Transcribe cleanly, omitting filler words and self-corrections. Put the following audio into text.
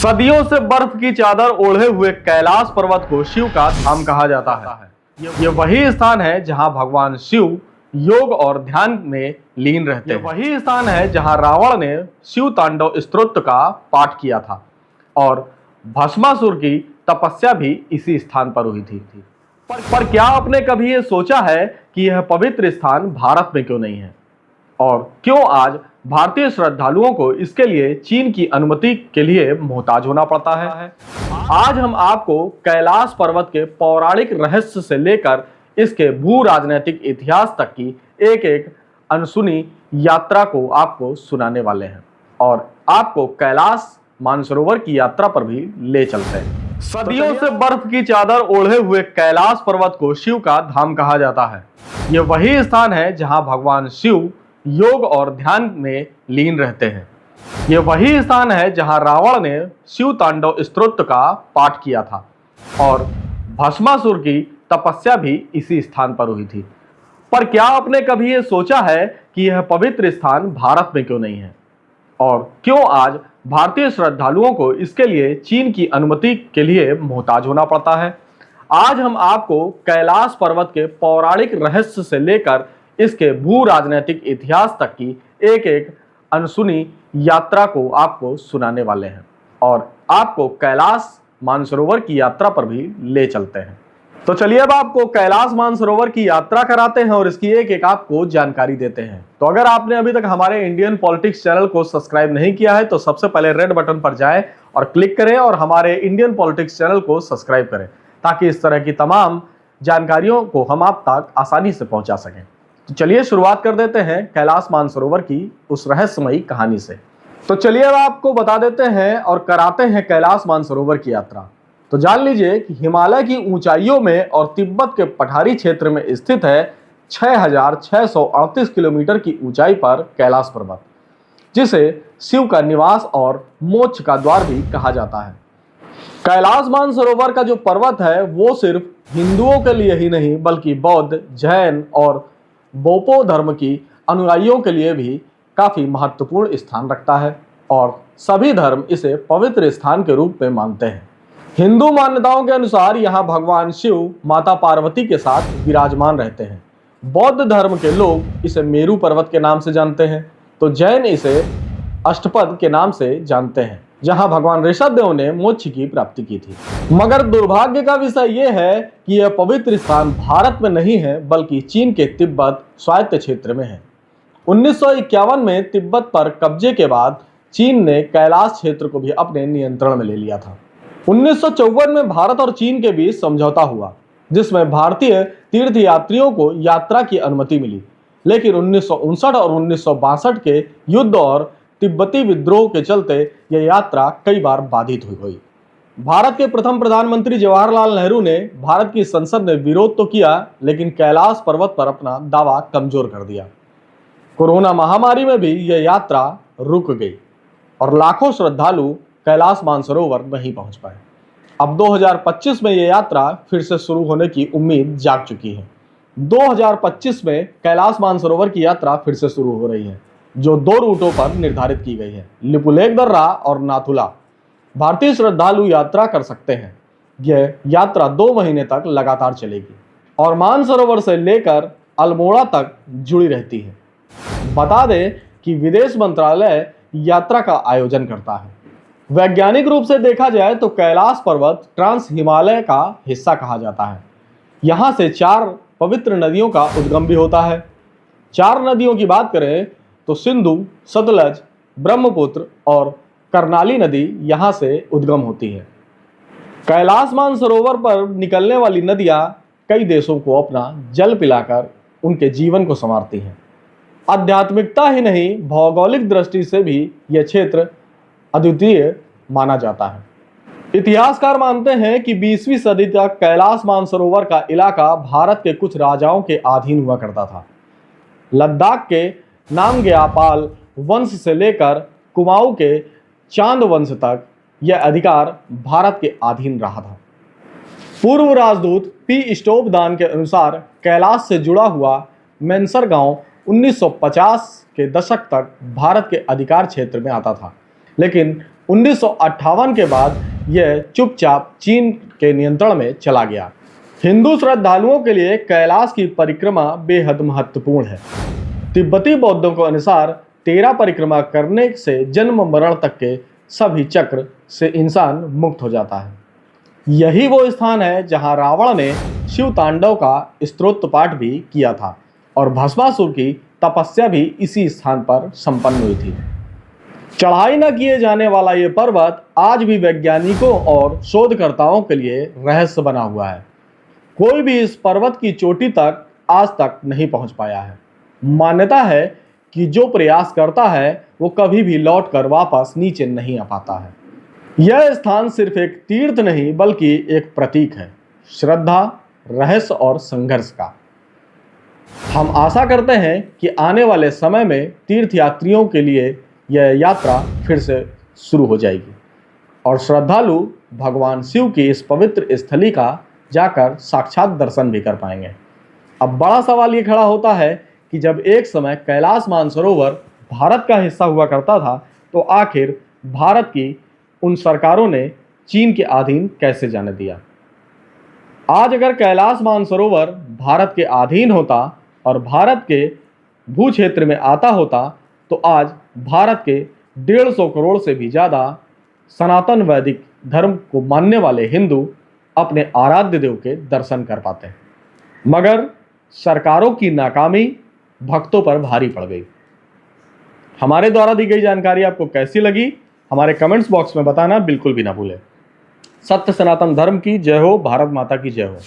सदियों से बर्फ की चादर ओढ़े हुए कैलाश पर्वत को शिव का धाम कहा जाता है। ये वही स्थान है जहां भगवान शिव योग और ध्यान में लीन रहते हैं। वही स्थान है जहां रावण ने शिव तांडव स्तोत्र का पाठ किया था और भस्मासुर की तपस्या भी इसी स्थान पर हुई थी। पर क्या आपने कभी ये सोचा है कि यह पवित्र स्थान भारत में क्यों नहीं है और क्यों आज भारतीय श्रद्धालुओं को इसके लिए चीन की अनुमति के लिए मोहताज होना पड़ता है? आज हम आपको कैलाश पर्वत के पौराणिक रहस्य से लेकर इसके भू राजनीतिक इतिहास तक की एक एक अनसुनी यात्रा को आपको सुनाने वाले हैं और आपको कैलाश मानसरोवर की यात्रा पर भी ले चलते हैं। सदियों से बर्फ की चादर ओढ़े हुए कैलाश पर्वत को शिव का धाम कहा जाता है। ये वही स्थान है जहां भगवान शिव योग और ध्यान में लीन रहते हैं। ये वही स्थान है जहां रावण ने शिव तांडव स्तोत्र का पाठ किया था और भस्मासुर की तपस्या भी इसी स्थान पर हुई थी। पर क्या आपने कभी ये सोचा है कि यह पवित्र स्थान भारत में क्यों नहीं है और क्यों आज भारतीय श्रद्धालुओं को इसके लिए चीन की अनुमति के लिए मोहताज होना पड़ता है? आज हम आपको कैलाश पर्वत के पौराणिक रहस्य से लेकर इसके भू राजनीतिक इतिहास तक की एक एक अनसुनी यात्रा को आपको सुनाने वाले हैं और आपको कैलाश मानसरोवर की यात्रा पर भी ले चलते हैं। तो चलिए अब आपको कैलाश मानसरोवर की यात्रा कराते हैं और इसकी एक एक आपको जानकारी देते हैं। तो अगर आपने अभी तक हमारे इंडियन पॉलिटिक्स चैनल को सब्सक्राइब नहीं किया है तो सबसे पहले रेड बटन पर जाएं और क्लिक करें और हमारे इंडियन पॉलिटिक्स चैनल को सब्सक्राइब करें ताकि इस तरह की तमाम जानकारियों को हम आप तक आसानी से पहुंचा सकें। तो चलिए शुरुआत कर देते हैं कैलाश मानसरोवर की उस रहस्यमयी कहानी से। तो चलिए अब आपको बता देते हैं और कराते हैं कैलाश मानसरोवर की यात्रा। तो जान लीजिए कि हिमालय की ऊंचाइयों में और तिब्बत के पठारी क्षेत्र में स्थित है 6638 किलोमीटर की ऊंचाई पर कैलाश पर्वत, जिसे शिव का निवास और मोक्ष का द्वार भी कहा जाता है। कैलाश मानसरोवर का जो पर्वत है वो सिर्फ हिंदुओं के लिए ही नहीं बल्कि बौद्ध, जैन और बोपो धर्म की अनुयायियों के लिए भी काफी महत्वपूर्ण स्थान रखता है और सभी धर्म इसे पवित्र स्थान के रूप में मानते हैं। हिंदू मान्यताओं के अनुसार यहाँ भगवान शिव माता पार्वती के साथ विराजमान रहते हैं। बौद्ध धर्म के लोग इसे मेरू पर्वत के नाम से जानते हैं तो जैन इसे अष्टपद के नाम से जानते हैं, जहां भगवान ऋषभदेव ने मोक्ष की प्राप्ति की थी। मगर दुर्भाग्य का विषय यह है कि यह पवित्र स्थान भारत में नहीं है बल्कि चीन के तिब्बत स्वायत्त क्षेत्र में है। 1951 में तिब्बत पर कब्जे के बाद चीन ने कैलाश क्षेत्र को भी अपने नियंत्रण में ले लिया था। 1954 में भारत और चीन के बीच समझौता हुआ जिसमें भारतीय तीर्थयात्रियों को यात्रा की अनुमति मिली, लेकिन 1959 और 1962 के युद्ध और तिब्बती विद्रोह के चलते यह यात्रा कई बार बाधित हुई। भारत के प्रथम प्रधानमंत्री जवाहरलाल नेहरू ने भारत की संसद में विरोध तो किया लेकिन कैलाश पर्वत पर अपना दावा कमजोर कर दिया। कोरोना महामारी में भी यह यात्रा रुक गई और लाखों श्रद्धालु कैलाश मानसरोवर नहीं पहुंच पाए। अब 2025 में यह यात्रा फिर से शुरू होने की उम्मीद जाग चुकी है। 2025 में कैलाश मानसरोवर की यात्रा फिर से शुरू हो रही है जो 2 रूटों पर निर्धारित की गई है, लिपुलेख दर्रा और नाथुला। भारतीय श्रद्धालु यात्रा कर सकते हैं। यह यात्रा 2 महीने तक लगातार चलेगी और मानसरोवर से लेकर अल्मोड़ा तक जुड़ी रहती है। बता दें कि विदेश मंत्रालय यात्रा का आयोजन करता है। वैज्ञानिक रूप से देखा जाए तो कैलाश पर्वत ट्रांस हिमालय का हिस्सा कहा जाता है। यहाँ से 4 पवित्र नदियों का उद्गम भी होता है। 4 नदियों की बात करें तो सिंधु, सतलज, ब्रह्मपुत्र और कर्नाली नदी यहाँ से उद्गम होती है। कैलाश मानसरोवर पर निकलने वाली नदियाँ कई देशों को अपना जल पिलाकर उनके जीवन को संवारती हैं। आध्यात्मिकता ही नहीं भौगोलिक दृष्टि से भी यह क्षेत्र अद्वितीय माना जाता है। इतिहासकार मानते हैं कि 20वीं सदी तक कैलाश मानसरोवर का इलाका भारत के कुछ राजाओं के अधीन हुआ करता था। लद्दाख के नामग्याल वंश से लेकर कुमाऊं के चांद वंश तक यह अधिकार भारत के अधीन रहा था। पूर्व राजदूत पी स्टोपदान के अनुसार कैलाश से जुड़ा हुआ मैनसर गांव 1950 के दशक तक भारत के अधिकार क्षेत्र में आता था, लेकिन 1958 के बाद यह चुपचाप चीन के नियंत्रण में चला गया। हिंदू श्रद्धालुओं के लिए कैलाश की परिक्रमा बेहद महत्वपूर्ण है। तिब्बती बौद्धों के अनुसार 13 परिक्रमा करने से जन्म मरण तक के सभी चक्र से इंसान मुक्त हो जाता है। यही वो स्थान है जहां रावण ने शिव तांडव का स्तोत्र पाठ भी किया था और भस्मासुर की तपस्या भी इसी स्थान पर संपन्न हुई थी। चढ़ाई न किए जाने वाला ये पर्वत आज भी वैज्ञानिकों और शोधकर्ताओं के लिए रहस्य बना हुआ है। कोई भी इस पर्वत की चोटी तक आज तक नहीं पहुंच पाया है। मान्यता है कि जो प्रयास करता है वो कभी भी लौटकर वापस नीचे नहीं आ पाता है। यह स्थान सिर्फ एक तीर्थ नहीं बल्कि एक प्रतीक है, श्रद्धा, रहस्य और संघर्ष का। हम आशा करते हैं कि आने वाले समय में तीर्थयात्रियों के लिए यह यात्रा फिर से शुरू हो जाएगी और श्रद्धालु भगवान शिव की इस पवित्र स्थली का जाकर साक्षात दर्शन भी कर पाएंगे। अब बड़ा सवाल ये खड़ा होता है कि जब एक समय कैलाश मानसरोवर भारत का हिस्सा हुआ करता था तो आखिर भारत की उन सरकारों ने चीन के अधीन कैसे जाने दिया। आज अगर कैलाश मानसरोवर भारत के अधीन होता और भारत के भू क्षेत्र में आता होता तो आज भारत के 150 करोड़ से भी ज़्यादा सनातन वैदिक धर्म को मानने वाले हिंदू अपने आराध्य देव के दर्शन कर पाते हैं। मगर सरकारों की नाकामी भक्तों पर भारी पड़ गई। हमारे द्वारा दी गई जानकारी आपको कैसी लगी हमारे कमेंट्स बॉक्स में बताना बिल्कुल भी ना भूलें। सत्य सनातन धर्म की जय हो, भारत माता की जय हो।